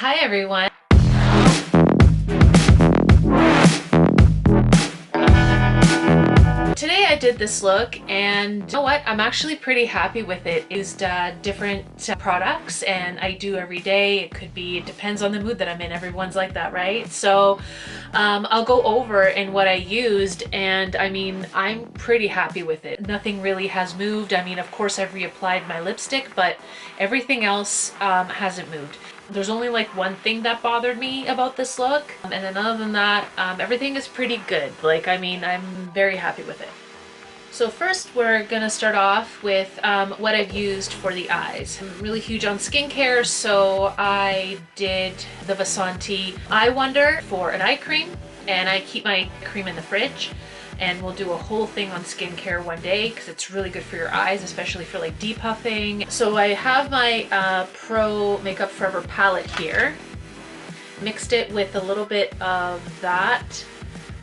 Hi everyone. Today I did this look and you know what? I'm actually pretty happy with it. I used different products and I do every day. It could be, it depends on the mood that I'm in. Everyone's like that, right? So I'll go over in what I used and I mean, I'm pretty happy with it. Nothing really has moved. I mean, of course I've reapplied my lipstick, but everything else hasn't moved. There's only like one thing that bothered me about this look. And then other than that, everything is pretty good. Like, I mean, I'm very happy with it. So first we're gonna start off with what I've used for the eyes. I'm really huge on skincare, so I did the Vasanti Eye Wonder for an eye cream, and I keep my cream in the fridge. And we'll do a whole thing on skincare one day because it's really good for your eyes, especially for like depuffing. So I have my Pro Makeup Forever palette here. Mixed it with a little bit of that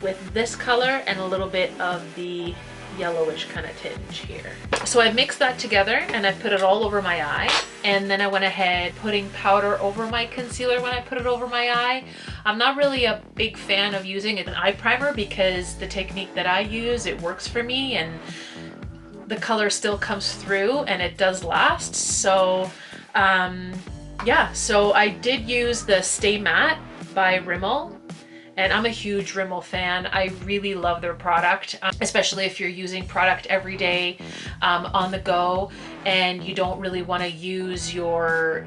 with this color and a little bit of the yellowish kind of tinge here. So I mixed that together and I put it all over my eye, and then I went ahead putting powder over my concealer when I put it over my eye. I'm not really a big fan of using an eye primer because the technique that I use, it works for me and the color still comes through and it does last. So yeah, so I did use the Stay Matte by Rimmel. And I'm a huge Rimmel fan. I really love their product, especially if you're using product every day on the go and you don't really want to use your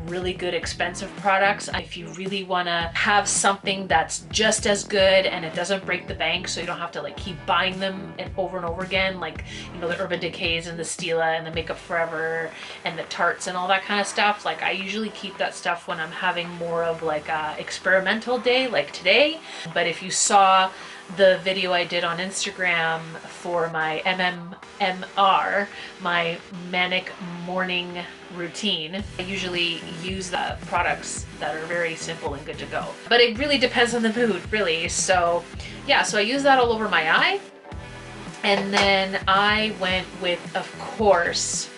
really good expensive products. If you really want to have something that's just as good and it doesn't break the bank, so you don't have to like keep buying them and over again, like, you know, the Urban Decays and the Stila and the Makeup Forever and the Tartes and all that kind of stuff. Like, I usually keep that stuff when I'm having more of like a experimental day like today. But if you saw the video I did on Instagram for my MMR, my manic morning routine, I usually use the products that are very simple and good to go. But it really depends on the mood, really. So yeah, so I use that all over my eye. And then I went with, of course,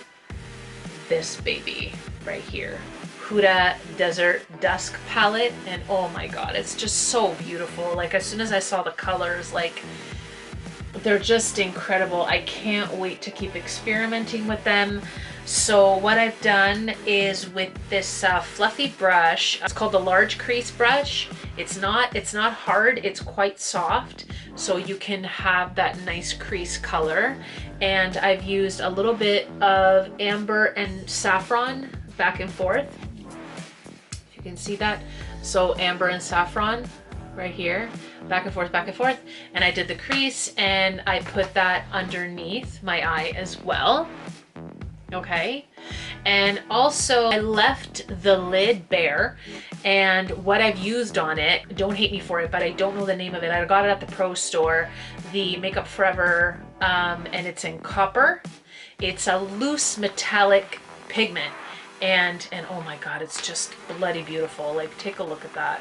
this baby right here. Huda Desert Dusk palette, and oh my god, it's just so beautiful. Like, as soon as I saw the colors, like, they're just incredible. I can't wait to keep experimenting with them. So what I've done is with this fluffy brush, it's called the large crease brush. It's not hard, it's quite soft, so you can have that nice crease color. And I've used a little bit of amber and saffron back and forth. You can see that. So amber and saffron right here, back and forth, and I did the crease and I put that underneath my eye as well. Okay, and also I left the lid bare, and what I've used on it, don't hate me for it, but I don't know the name of it. I got it at the Pro store, the Makeup Forever, and it's in copper. It's a loose metallic pigment. And oh my god, it's just bloody beautiful. Like, take a look at that.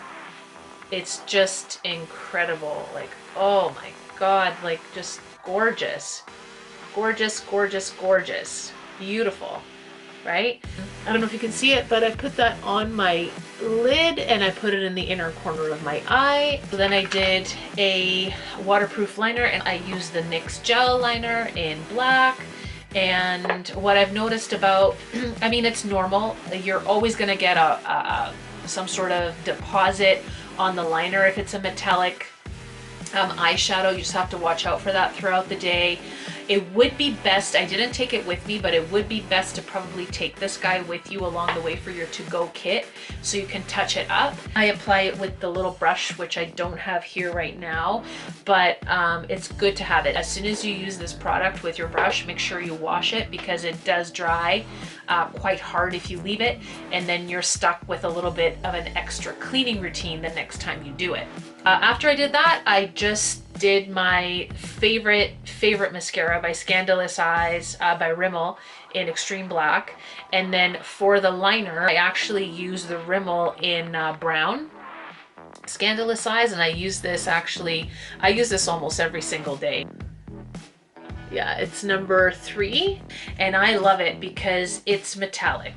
It's just incredible. Like, oh my god, like, just gorgeous. Gorgeous, gorgeous, gorgeous. Beautiful, right? I don't know if you can see it, but I put that on my lid and I put it in the inner corner of my eye. So then I did a waterproof liner and I used the NYX gel liner in black. And what I've noticed about, I mean, it's normal. You're always going to get some sort of deposit on the liner if it's a metallic eyeshadow. You just have to watch out for that throughout the day. It would be best, I didn't take it with me, but it would be best to probably take this guy with you along the way for your to-go kit so you can touch it up. I apply it with the little brush, which I don't have here right now, but it's good to have it. As soon as you use this product with your brush, make sure you wash it because it does dry quite hard if you leave it, and then you're stuck with a little bit of an extra cleaning routine the next time you do it. After I did that, I just did my favorite mascara by Scandalous Eyes by Rimmel in Extreme Black. And then for the liner, I actually used the Rimmel in brown, Scandalous Eyes, and I use this almost every single day. Yeah, it's number 3, and I love it because it's metallic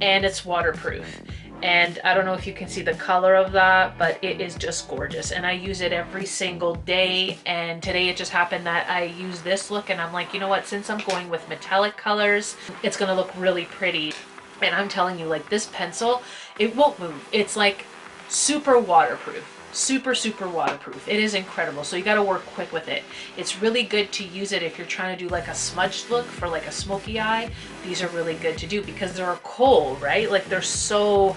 and it's waterproof. And I don't know if you can see the color of that, but it is just gorgeous. And I use it every single day. And today it just happened that I use this look and I'm like, you know what, since I'm going with metallic colors, it's gonna look really pretty. And I'm telling you, like, this pencil, it won't move. It's like super waterproof. Super, super waterproof. It is incredible. So you got to work quick with it. It's really good to use it if you're trying to do like a smudged look for like a smoky eye. These are really good to do because they're a kohl, right? Like they're so,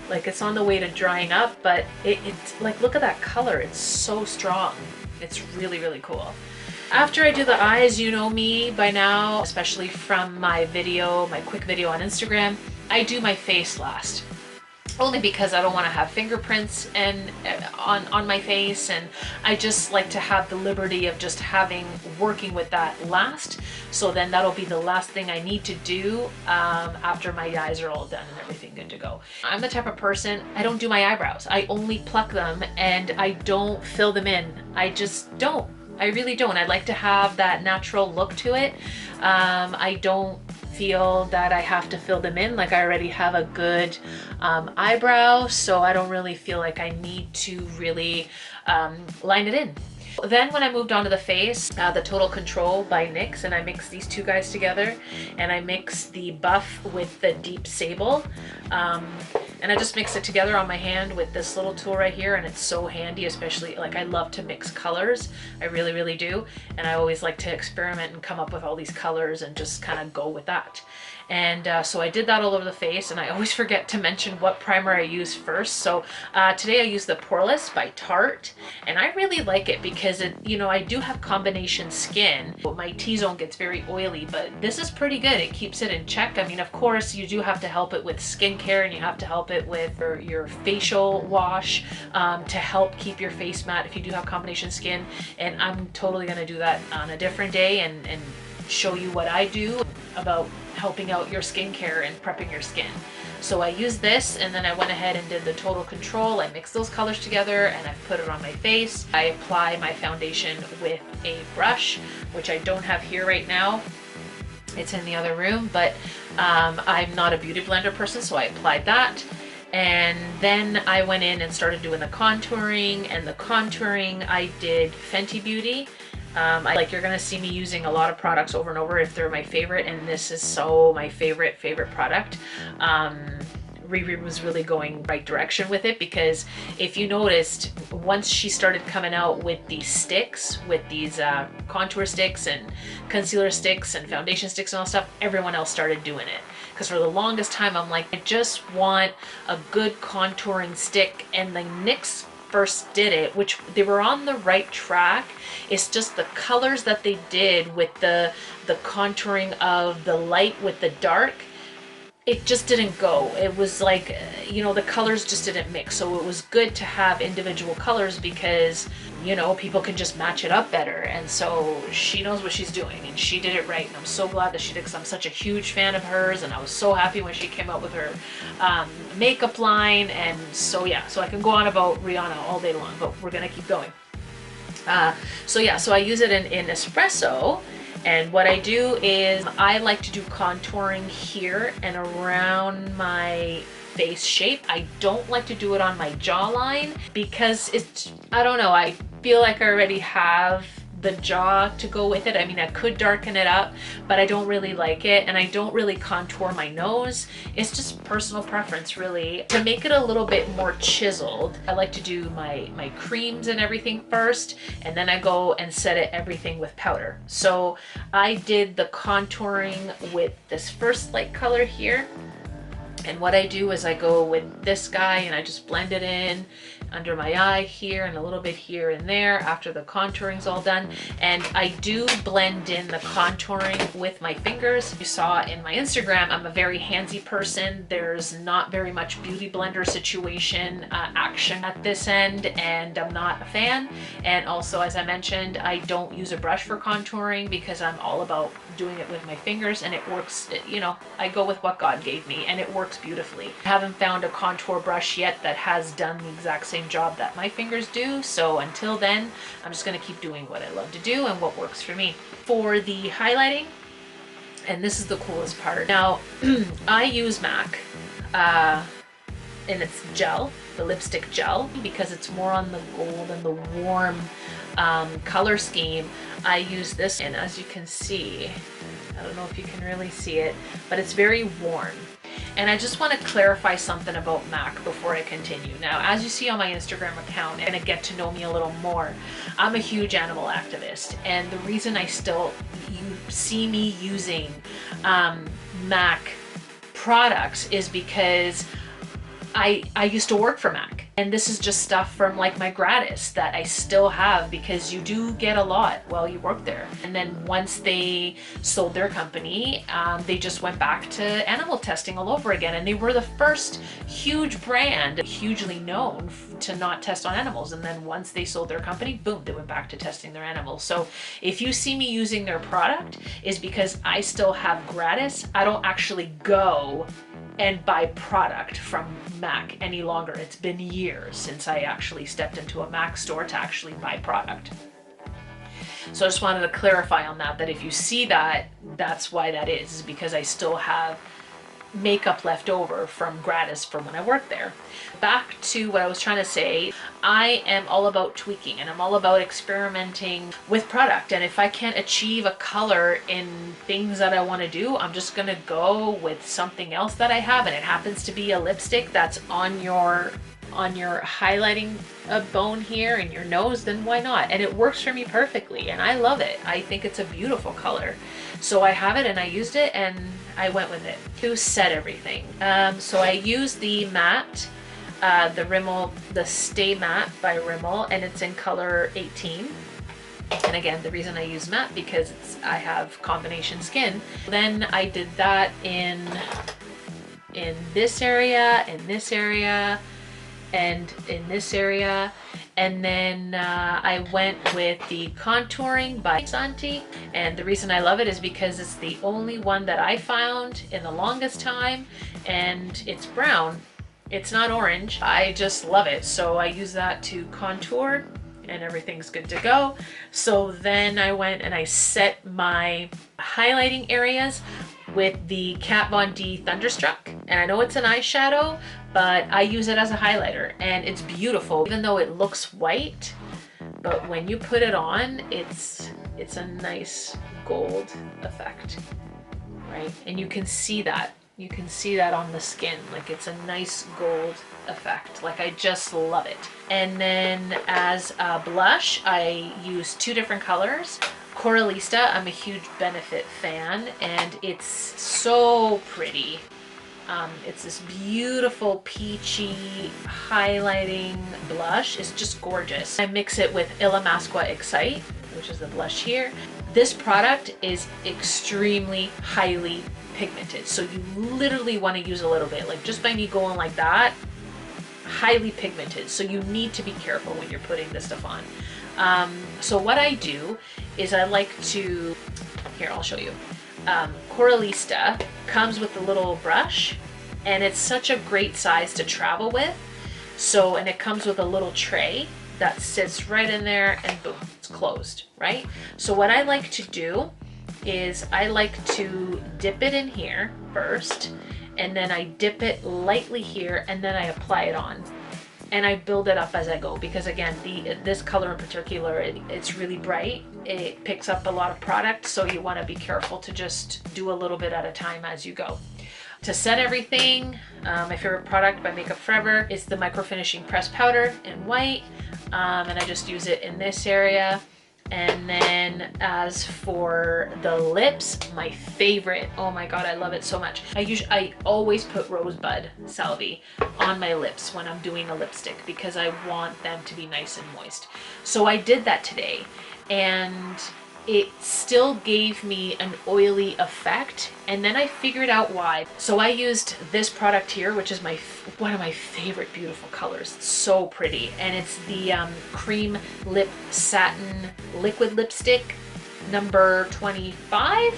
like it's on the way to drying up, but it's like, look at that color. It's so strong. It's really, really cool. After I do the eyes, you know me by now, especially from my video, my quick video on Instagram, I do my face last. Only because I don't want to have fingerprints and on my face, and I just like to have the liberty of just working with that last. So then that'll be the last thing I need to do after my eyes are all done and everything good to go. I'm the type of person, I don't do my eyebrows. I only pluck them and I don't fill them in. I just don't. I really don't. I like to have that natural look to it. I don't feel that I have to fill them in. Like I already have a good eyebrow, so I don't really feel like I need to really line it in. Then when I moved on to the face, the Total Control by NYX, and I mixed these two guys together, and I mixed the buff with the deep sable, and I just mixed it together on my hand with this little tool right here, and it's so handy, especially like I love to mix colors. I really, really do, and I always like to experiment and come up with all these colors and just kind of go with that. And so I did that all over the face, and I always forget to mention what primer I use first. So today I use the Poreless by Tarte, and I really like it because it, you know, I do have combination skin. My T-zone gets very oily, but this is pretty good. It keeps it in check. I mean, of course, you do have to help it with skincare, and you have to help it with your facial wash to help keep your face matte if you do have combination skin. And I'm totally gonna do that on a different day and show you what I do about helping out your skincare and prepping your skin. So I used this, and then I went ahead and did the Total Control. I mixed those colors together and I put it on my face. I apply my foundation with a brush, which I don't have here right now. It's in the other room, but I'm not a beauty blender person, so I applied that. And then I went in and started doing the contouring, and the contouring I did Fenty Beauty. You're gonna see me using a lot of products over and over if they're my favorite, and this is so my favorite product. Riri was really going right direction with it, because if you noticed, once she started coming out with these sticks, with these contour sticks and concealer sticks and foundation sticks and all stuff, everyone else started doing it. Because for the longest time I'm like, I just want a good contouring stick, and the NYX first did it, which they were on the right track. It's just the colors that they did with the contouring of the light with the dark, it just didn't go. It was like, you know, the colors just didn't mix. So it was good to have individual colors because, you know, people can just match it up better. And so she knows what she's doing, and she did it right. And I'm so glad that she did, because I'm such a huge fan of hers, and I was so happy when she came out with her makeup line. And so yeah, so I can go on about Rihanna all day long, but we're gonna keep going. So yeah, so I use it in espresso. And what I do is I like to do contouring here and around my face shape. I don't like to do it on my jawline because it's, I don't know, I feel like I already have the jaw to go with it. I mean, I could darken it up, but I don't really like it, and I don't really contour my nose. It's just personal preference, really. To make it a little bit more chiseled, I like to do my creams and everything first, and then I go and set it everything with powder. So I did the contouring with this first light color here, and what I do is I go with this guy and I just blend it in under my eye here and a little bit here and there after the contouring's all done. And I do blend in the contouring with my fingers. You saw in my Instagram, I'm a very handsy person. There's not very much beauty blender situation action at this end, and I'm not a fan. And also, as I mentioned, I don't use a brush for contouring because I'm all about doing it with my fingers, and it works, you know, I go with what God gave me, and it works beautifully. I haven't found a contour brush yet that has done the exact same job that my fingers do, so until then I'm just going to keep doing what I love to do and what works for me. For the highlighting, and this is the coolest part, now I use MAC and it's gel, the lipstick gel, because it's more on the gold and the warm color scheme. I use this, and as you can see, I don't know if you can really see it, but it's very warm. And I just want to clarify something about MAC before I continue. Now, as you see on my Instagram account, and to get to know me a little more, I'm a huge animal activist. And the reason I still see me using MAC products is because I used to work for MAC, and this is just stuff from like my gratis that I still have, because you do get a lot while you work there. And then once they sold their company, they just went back to animal testing all over again, and they were the first huge brand, hugely known to not test on animals. And then once they sold their company, boom, they went back to testing their animals. So if you see me using their product, is because I still have gratis. I don't actually go and buy product from MAC any longer. It's been years since I actually stepped into a MAC store to actually buy product. So I just wanted to clarify on that, that if you see that, that's why that is because I still have makeup left over from gratis from when I worked there. Back to what I was trying to say, I am all about tweaking, and I'm all about experimenting with product. And if I can't achieve a color in things that I want to do, I'm just gonna go with something else that I have, and it happens to be a lipstick that's on your highlighting bone here in your nose, then why not? And it works for me perfectly, and I love it. I think it's a beautiful color. So I have it, and I used it, and I went with it to set everything. So I used the matte, the Rimmel, the Stay Matte by Rimmel, and it's in color 18. And again, the reason I use matte because I have combination skin. Then I did that in this area, in this area, and in this area. And then I went with the contouring by Santi, and the reason I love it is because it's the only one that I found in the longest time, and it's brown. It's not orange. I just love it. So I use that to contour, and everything's good to go. So then I went and I set my highlighting areas with the Kat Von D Thunderstruck. And I know it's an eyeshadow, but I use it as a highlighter, and it's beautiful. Even though it looks white, but when you put it on, it's a nice gold effect, right? And you can see that. You can see that on the skin. Like, it's a nice gold effect. Like, I just love it. And then as a blush, I use two different colors. Coralista, I'm a huge Benefit fan, and it's so pretty. It's this beautiful peachy highlighting blush. It's just gorgeous. I mix it with Illamasqua Excite, which is the blush here. This product is extremely highly pigmented, so you literally want to use a little bit. Like, just by me going like that, highly pigmented, so you need to be careful when you're putting this stuff on. So what I do is I like to, here, I'll show you. Coralista comes with a little brush, and it's such a great size to travel with. So, and it comes with a little tray that sits right in there, and boom, it's closed, right? So what I like to do is I like to dip it in here first, and then I dip it lightly here, and then I apply it on. And I build it up as I go, because again, this color in particular, it's really bright. It picks up a lot of product, so you want to be careful to just do a little bit at a time as you go. To set everything, my favorite product by Makeup Forever is the Micro Finishing Press Powder in white, and I just use it in this area. And then as for the lips, my favorite, oh my god, I love it so much. I always put Rosebud Salve on my lips when I'm doing a lipstick, because I want them to be nice and moist. So I did that today, and it still gave me an oily effect, and then I figured out why. So I used this product here, which is one of my favorite beautiful colors. It's so pretty, and it's the Cream Lip Satin Liquid Lipstick number 25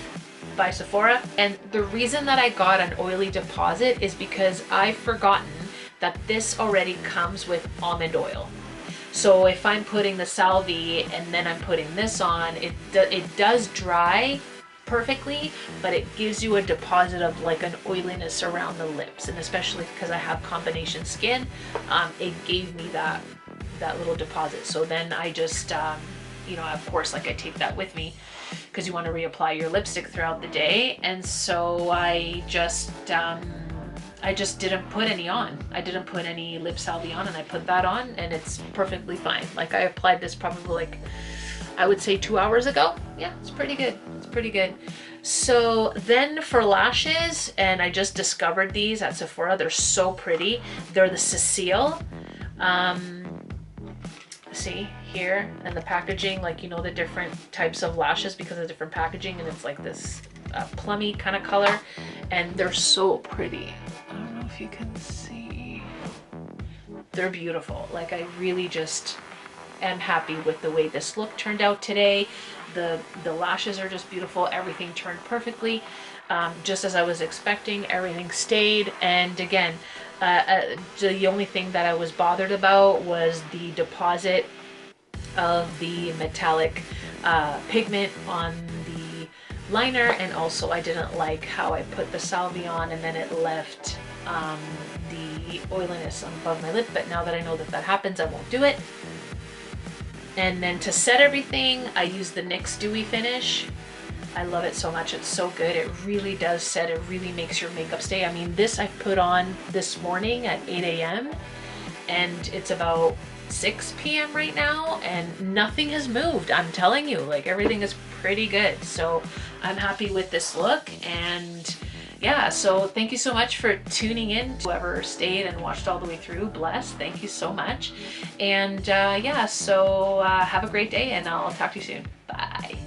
by Sephora. And the reason that I got an oily deposit is because I've forgotten that this already comes with almond oil. So if I'm putting the salve and then I'm putting this on, it does dry perfectly, but it gives you a deposit of like an oiliness around the lips, and especially because I have combination skin, it gave me that little deposit. So then I just you know, of course, like I take that with me because you want to reapply your lipstick throughout the day. And so I just didn't put any on. I didn't put any lip salve on, and I put that on, and it's perfectly fine. Like I applied this probably like, I would say 2 hours ago. Yeah, it's pretty good. It's pretty good. So then for lashes, and I just discovered these at Sephora. They're so pretty. They're the Cecile. See here, and the packaging, like, you know, the different types of lashes because of different packaging, and it's like this plummy kind of color, and they're so pretty. I don't know if you can see. They're beautiful. Like I really just am happy with the way this look turned out today. The lashes are just beautiful. Everything turned perfectly, just as I was expecting. Everything stayed, and again, the only thing that I was bothered about was the deposit of the metallic pigment on the liner, and also I didn't like how I put the salve on and then it left the oiliness above my lip. But now that I know that that happens, I won't do it. And then to set everything, I use the NYX Dewy Finish. I love it so much. It's so good. It really does set. It really makes your makeup stay. I mean, this I put on this morning at 8 a.m. and it's about 6 p.m. right now, and nothing has moved. I'm telling you, like everything is pretty good. So I'm happy with this look. And yeah, so thank you so much for tuning in. Whoever stayed and watched all the way through, bless. Thank you so much. And yeah, so have a great day, and I'll talk to you soon. Bye.